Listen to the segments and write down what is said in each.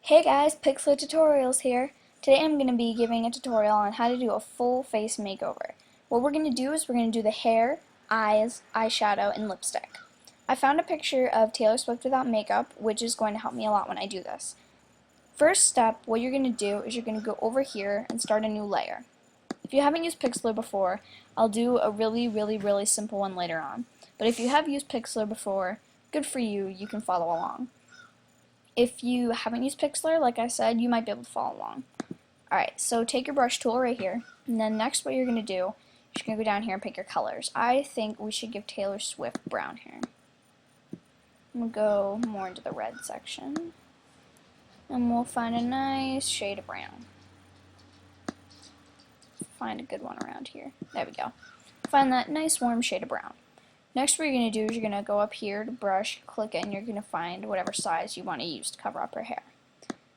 Hey guys, Pixlr Tutorials here. Today I'm going to be giving a tutorial on how to do a full face makeover. What we're going to do is we're going to do the hair, eyes, eyeshadow, and lipstick. I found a picture of Taylor Swift without makeup, which is going to help me a lot when I do this. First step, what you're going to do is you're going to go over here and start a new layer. If you haven't used Pixlr before, I'll do a really simple one later on. But if you have used Pixlr before, good for you, you can follow along. If you haven't used Pixlr, like I said, you might be able to follow along. Alright, so take your brush tool right here, and then next what you're going to do is you're going to go down here and pick your colors. I think we should give Taylor Swift brown hair. I'm going to go more into the red section, and we'll find a nice shade of brown. Find a good one around here. There we go. Find that nice warm shade of brown. Next what you're going to do is you're going to go up here to brush, click it, and you're going to find whatever size you want to use to cover up her hair.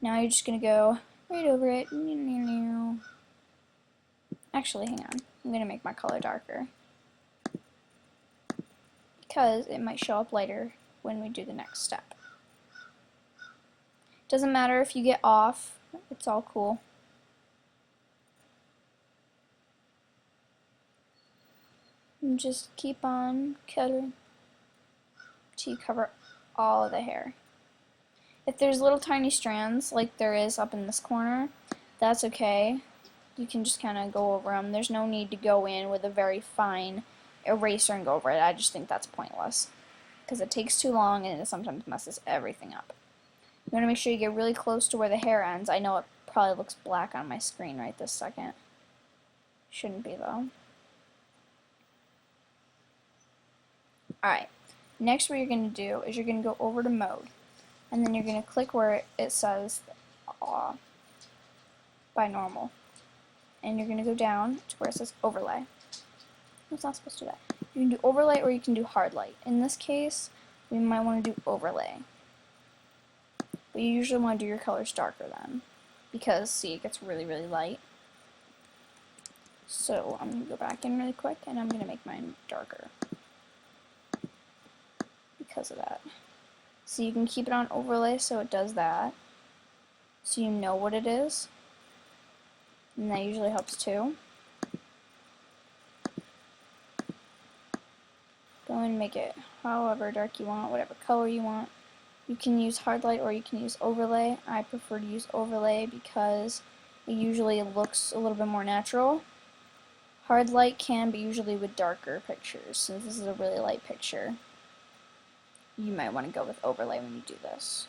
Now you're just going to go right over it. Actually, hang on. I'm going to make my color darker because it might show up later when we do the next step. Doesn't matter if you get off, it's all cool. And just keep on coloring till you cover all of the hair. If there's little tiny strands like there is up in this corner, that's okay. You can just kind of go over them. There's no need to go in with a very fine eraser and go over it. I just think that's pointless because it takes too long and it sometimes messes everything up. You want to make sure you get really close to where the hair ends. I know it probably looks black on my screen right this second. Shouldn't be though. Alright, next what you're going to do is you're going to go over to mode, and then you're going to click where it says by normal, and you're going to go down to where it says overlay. It's not supposed to do that. You can do overlay or you can do hard light. In this case, we might want to do overlay, but you usually want to do your colors darker then, because see, it gets really light. So I'm going to go back in really quick and I'm going to make mine darker because of that. So you can keep it on overlay so it does that, so you know what it is, and that usually helps too. Go and make it however dark you want, whatever color you want. You can use hard light or you can use overlay. I prefer to use overlay because it usually looks a little bit more natural. Hard light can be usually with darker pictures. Since this is a really light picture, you might want to go with overlay when you do this.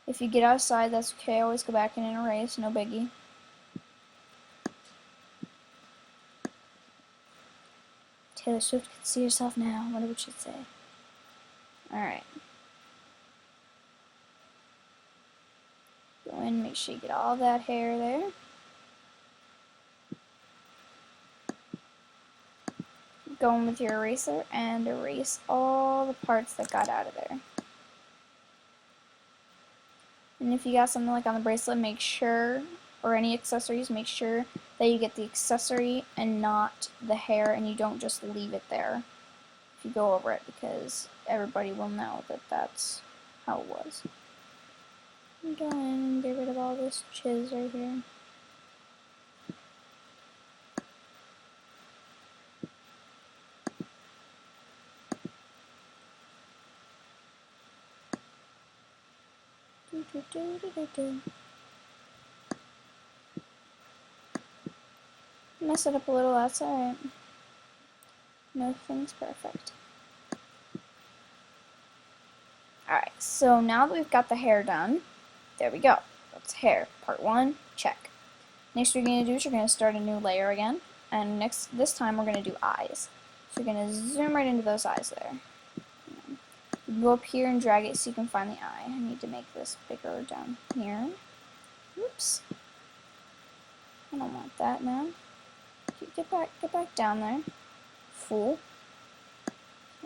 If you get outside, that's okay. Always go back in and erase, no biggie. Taylor Swift can see herself now. What would she say? Alright. Go in, make sure you get all that hair there. Go in with your eraser and erase all the parts that got out of there. And if you got something like on the bracelet, make sure, or any accessories, make sure that you get the accessory and not the hair, and you don't just leave it there if you go over it, because everybody will know that that's how it was. Go in and get rid of all this chiz right here. Mess it up a little, that's alright. Nothing's perfect. Alright, so now that we've got the hair done, there we go. That's hair. Part 1, check. Next what you're going to do is you're going to start a new layer again, and this time we're going to do eyes. So you're going to zoom right into those eyes there. You can go up here and drag it so you can find the eye. I need to make this bigger down here. Oops. I don't want that now. Get back down there. Fool.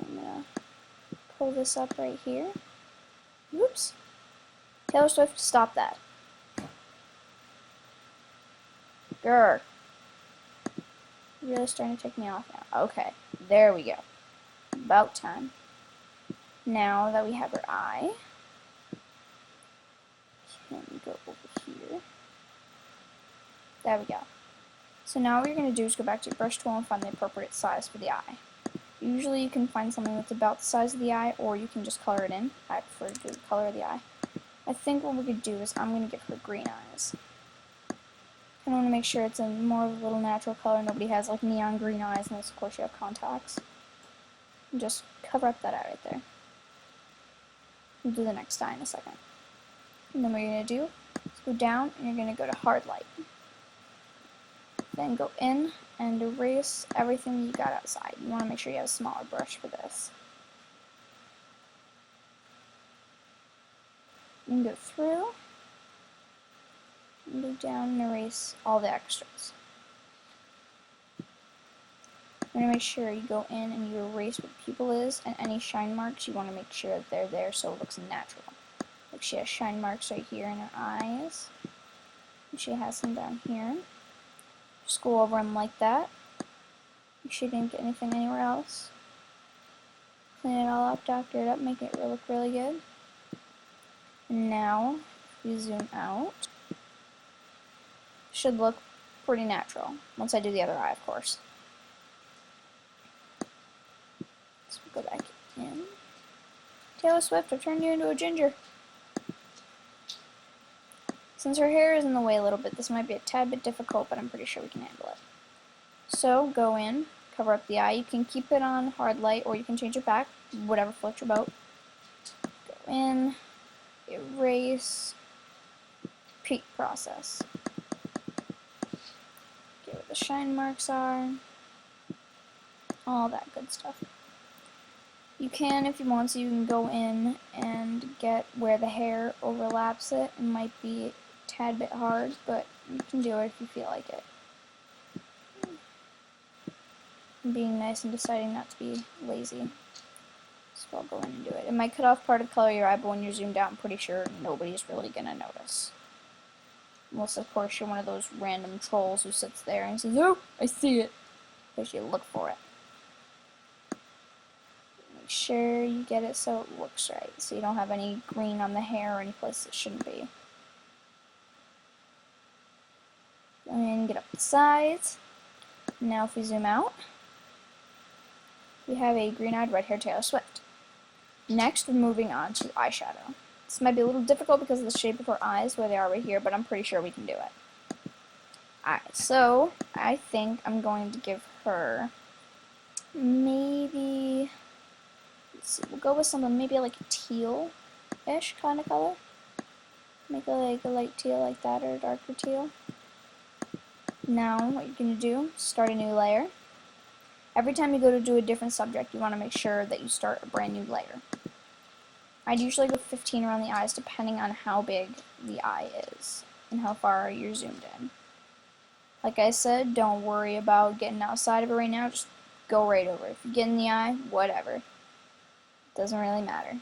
I'm gonna pull this up right here. Oops. Taylor Swift, stop that. Grr. You're really starting to take me off now. Okay, there we go. About time. Now that we have her eye, can go over here. There we go. So now what you're going to do is go back to your brush tool and find the appropriate size for the eye. Usually you can find something that's about the size of the eye, or you can just color it in. I prefer to do the color of the eye. I think what we could do is I'm going to give her green eyes. I want to make sure it's a more of a little natural color. Nobody has like neon green eyes unless of course you have contacts. And just cover up that eye right there. We'll do the next eye in a second. And then what you're going to do is go down and you're going to go to hard light. Then go in and erase everything you got outside. You want to make sure you have a smaller brush for this. You can go through and go down and erase all the extras. You want to make sure you go in and you erase what the pupil is, and any shine marks you want to make sure that they're there so it looks natural. Like she has shine marks right here in her eyes, and she has some down here. Just go over them like that. Make sure you didn't get anything anywhere else. Clean it all up, doctor it up, make it look really good. And now, if we zoom out, it should look pretty natural. Once I do the other eye, of course. So we'll go back in. Taylor Swift, I've turned you into a ginger. Since her hair is in the way a little bit, this might be a tad bit difficult, but I'm pretty sure we can handle it. So, go in, cover up the eye. You can keep it on hard light, or you can change it back, whatever floats your boat. Go in, erase, repeat process. Get where the shine marks are, all that good stuff. You can, if you want to, you can go in and get where the hair overlaps it. It might be a tad bit hard, but you can do it if you feel like it. I'm being nice and deciding not to be lazy. So I'll go in and do it. It might cut off part of the color of your eye, but when you're zoomed out, I'm pretty sure nobody's really going to notice. Unless, of course, you're one of those random trolls who sits there and says, "Oh, I see it." Because you look for it. Make sure you get it so it looks right, so you don't have any green on the hair or any place it shouldn't be. And get up the sides. Now if we zoom out, we have a green-eyed, red-haired Taylor Swift. Next, we're moving on to eyeshadow. This might be a little difficult because of the shape of her eyes, where they are right here, but I'm pretty sure we can do it. Alright, so I think I'm going to give her maybe, let's see, we'll go with something maybe like a teal-ish kind of color. Make it like a light teal like that, or a darker teal. Now, what you're going to do, start a new layer. Every time you go to do a different subject, you want to make sure that you start a brand new layer. I'd usually go 15 around the eyes, depending on how big the eye is and how far you're zoomed in. Like I said, don't worry about getting outside of it right now, just go right over it. If you get in the eye, whatever. It doesn't really matter.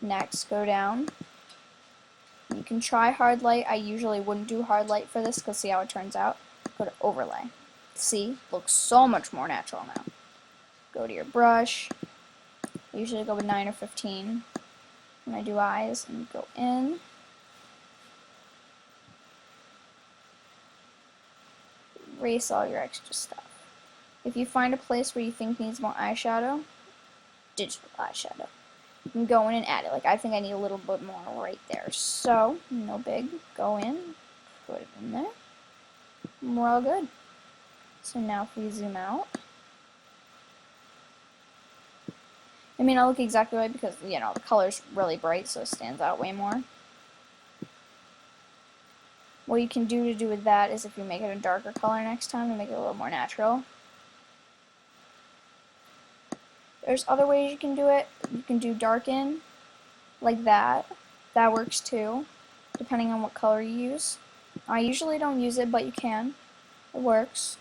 Next, go down. You can try hard light. I usually wouldn't do hard light for this, because see how it turns out. Go to overlay. See? Looks so much more natural now. Go to your brush. I usually go with 9 or 15 when I do eyes, and go in. Erase all your extra stuff. If you find a place where you think needs more eyeshadow, digital eyeshadow, you can go in and add it. Like, I think I need a little bit more right there. So, no big. Go in, put it in there, and we're all good. So now if we zoom out, it may not look exactly right because, you know, the color's really bright, so it stands out way more. What you can do with that is if you make it a darker color next time to make it a little more natural. There's other ways you can do it. You can do darken, like that. That works too, depending on what color you use. I usually don't use it, but you can. It works.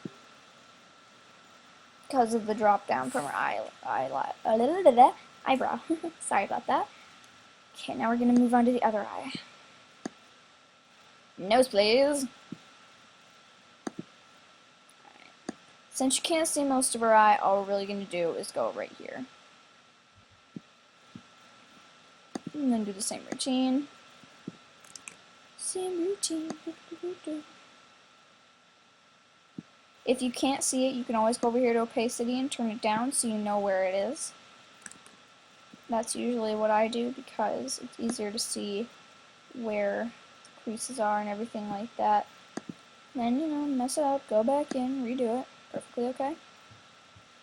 Because of the drop down from her eyebrow. Sorry about that. Okay, now we're going to move on to the other eye. Nose, please. Since you can't see most of her eye, all we're really going to do is go right here. And then do the same routine. Same routine. If you can't see it, you can always go over here to opacity and turn it down so you know where it is. That's usually what I do because it's easier to see where the creases are and everything like that. Then, you know, mess it up, go back in, redo it. Perfectly okay.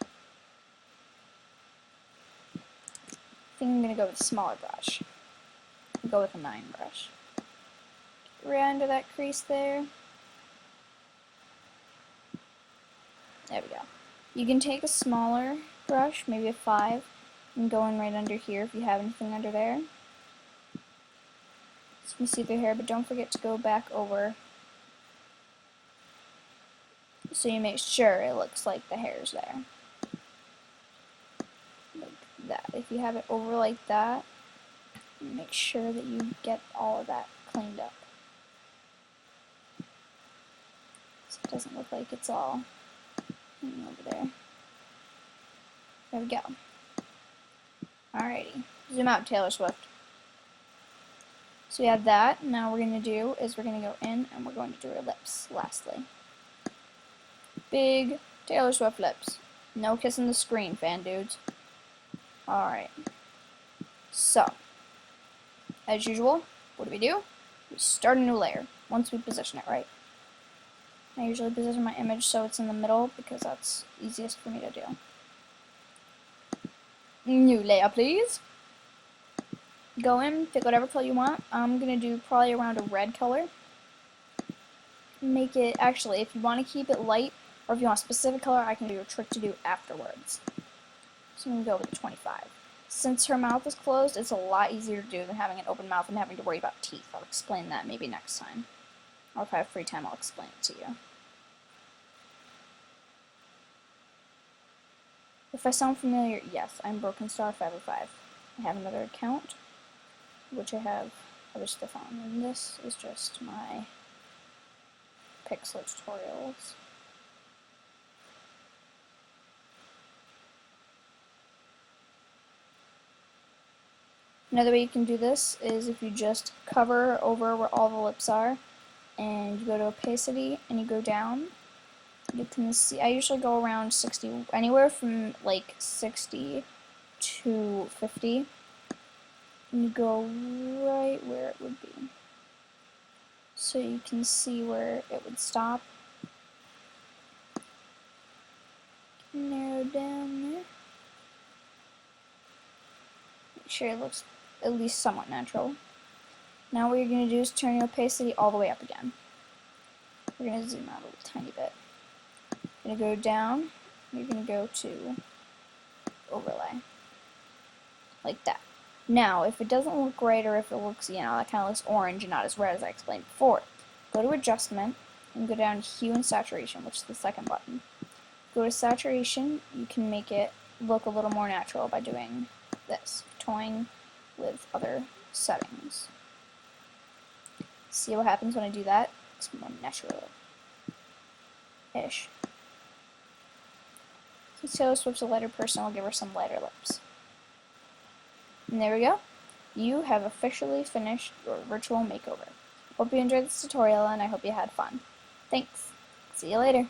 I think I'm going to go with a smaller brush. I'll go with a 9 brush. Get right under that crease there. There we go. You can take a smaller brush, maybe a 5, and go in right under here if you have anything under there. So you can see through hair, but don't forget to go back over so you make sure it looks like the hair's there. Like that. If you have it over like that, make sure that you get all of that cleaned up. So it doesn't look like it's all over there. There we go. Alrighty. Zoom out, Taylor Swift. So we have that. Now what we're going to do is we're going to go in and we're going to do her lips lastly. Big Taylor Swift lips. No kissing the screen, fan dudes. Alright. So, as usual, what do? We start a new layer once we position it right. I usually position my image so it's in the middle because that's easiest for me to do. New layer, please. Go in, pick whatever color you want. I'm going to do probably around a red color. Make it, actually, if you want to keep it light, or if you want a specific color, I can do a trick to do afterwards. So I'm going to go with a 25. Since her mouth is closed, it's a lot easier to do than having an open mouth and having to worry about teeth. I'll explain that maybe next time. Or if I have free time, I'll explain it to you. If I sound familiar, yes, I'm Broken Star 505. I have another account, which I have other stuff on, and this is just my Pixlr tutorials. Another way you can do this is if you just cover over where all the lips are, and you go to opacity, and you go down, you can see, I usually go around 60, anywhere from like 60 to 50, and you go right where it would be. So you can see where it would stop. Narrow down there. Make sure it looks at least somewhat natural. Now what you're going to do is turn your opacity all the way up again. We're going to zoom out a little tiny bit. You're going to go down, you're going to go to overlay. Like that. Now, if it doesn't look right, or if it looks, you know, that kind of looks orange and not as red as I explained before, go to Adjustment and go down to Hue and Saturation, which is the second button. Go to Saturation, you can make it look a little more natural by doing this, toying with other settings. See what happens when I do that? It's more natural-ish. Since Taylor Swift's a lighter person, I'll give her some lighter lips. And there we go. You have officially finished your virtual makeover. Hope you enjoyed this tutorial, and I hope you had fun. Thanks. See you later.